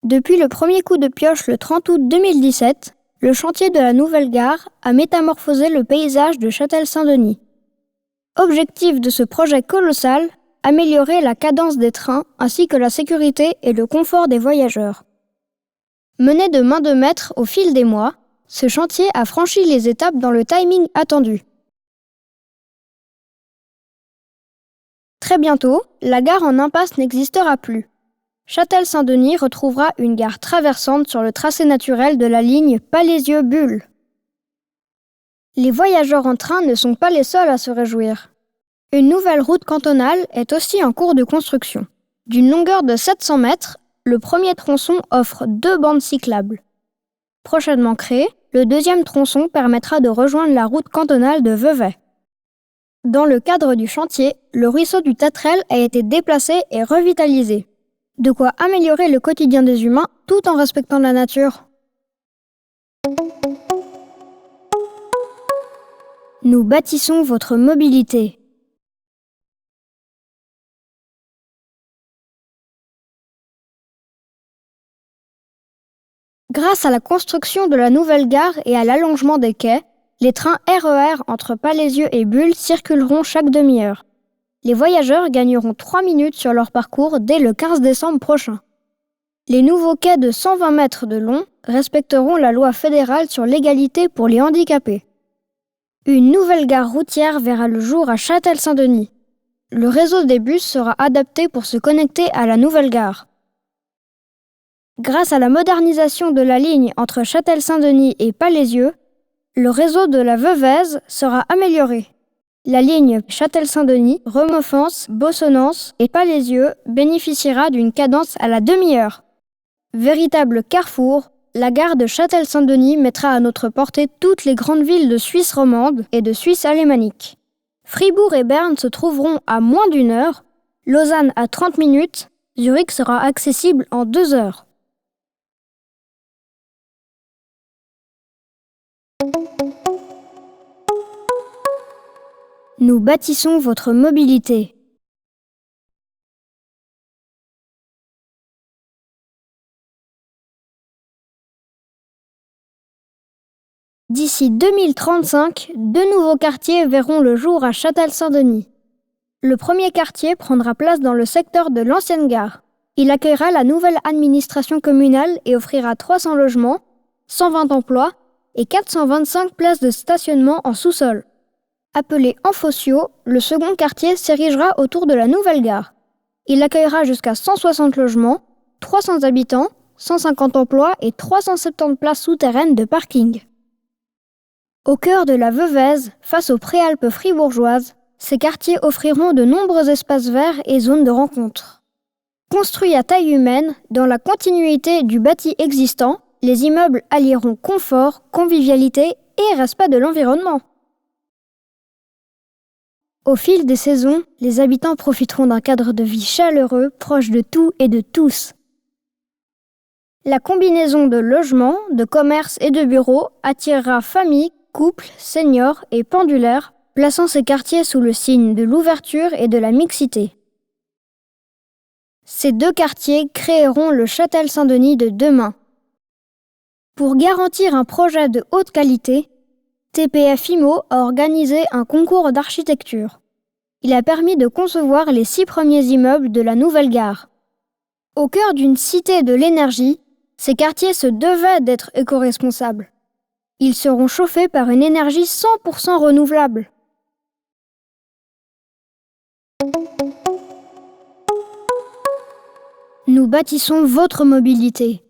Depuis le premier coup de pioche le 30 août 2017, le chantier de la nouvelle gare a métamorphosé le paysage de Châtel-Saint-Denis. Objectif de ce projet colossal, améliorer la cadence des trains ainsi que la sécurité et le confort des voyageurs. Mené de main de maître au fil des mois, ce chantier a franchi les étapes dans le timing attendu. Très bientôt, la gare en impasse n'existera plus. Châtel-Saint-Denis retrouvera une gare traversante sur le tracé naturel de la ligne Palaisieux-Bulle. Les voyageurs en train ne sont pas les seuls à se réjouir. Une nouvelle route cantonale est aussi en cours de construction. D'une longueur de 700 mètres, le premier tronçon offre 2 bandes cyclables. Prochainement créé, le deuxième tronçon permettra de rejoindre la route cantonale de Vevey. Dans le cadre du chantier, le ruisseau du Tatrel a été déplacé et revitalisé. De quoi améliorer le quotidien des humains tout en respectant la nature. Nous bâtissons votre mobilité. Grâce à la construction de la nouvelle gare et à l'allongement des quais, les trains RER entre Palaisieux et Bulle circuleront chaque demi-heure. Les voyageurs gagneront 3 minutes sur leur parcours dès le 15 décembre prochain. Les nouveaux quais de 120 mètres de long respecteront la loi fédérale sur l'égalité pour les handicapés. Une nouvelle gare routière verra le jour à Châtel-Saint-Denis. Le réseau des bus sera adapté pour se connecter à la nouvelle gare. Grâce à la modernisation de la ligne entre Châtel-Saint-Denis et Palaisieux, le réseau de la Veuvez sera amélioré. La ligne Châtel-Saint-Denis, Remoffens, Bossonance et Palaisieux bénéficiera d'une cadence à la demi-heure. Véritable carrefour, la gare de Châtel-Saint-Denis mettra à notre portée toutes les grandes villes de Suisse romande et de Suisse alémanique. Fribourg et Berne se trouveront à moins d'1 heure, Lausanne à 30 minutes, Zurich sera accessible en 2 heures. Nous bâtissons votre mobilité. D'ici 2035, 2 nouveaux quartiers verront le jour à Châtel-Saint-Denis. Le premier quartier prendra place dans le secteur de l'ancienne gare. Il accueillera la nouvelle administration communale et offrira 300 logements, 120 emplois et 425 places de stationnement en sous-sol. Appelé Enfosio, le second quartier s'érigera autour de la nouvelle gare. Il accueillera jusqu'à 160 logements, 300 habitants, 150 emplois et 370 places souterraines de parking. Au cœur de la Veuvez, face aux préalpes fribourgeoises, ces quartiers offriront de nombreux espaces verts et zones de rencontre. Construits à taille humaine, dans la continuité du bâti existant, les immeubles allieront confort, convivialité et respect de l'environnement. Au fil des saisons, les habitants profiteront d'un cadre de vie chaleureux, proche de tout et de tous. La combinaison de logements, de commerces et de bureaux attirera familles, couples, seniors et pendulaires, plaçant ces quartiers sous le signe de l'ouverture et de la mixité. Ces 2 quartiers créeront le Châtel-Saint-Denis de demain. Pour garantir un projet de haute qualité, TPF IMO a organisé un concours d'architecture. Il a permis de concevoir les 6 premiers immeubles de la nouvelle gare. Au cœur d'une cité de l'énergie, ces quartiers se devaient d'être éco-responsables. Ils seront chauffés par une énergie 100% renouvelable. Nous bâtissons votre mobilité.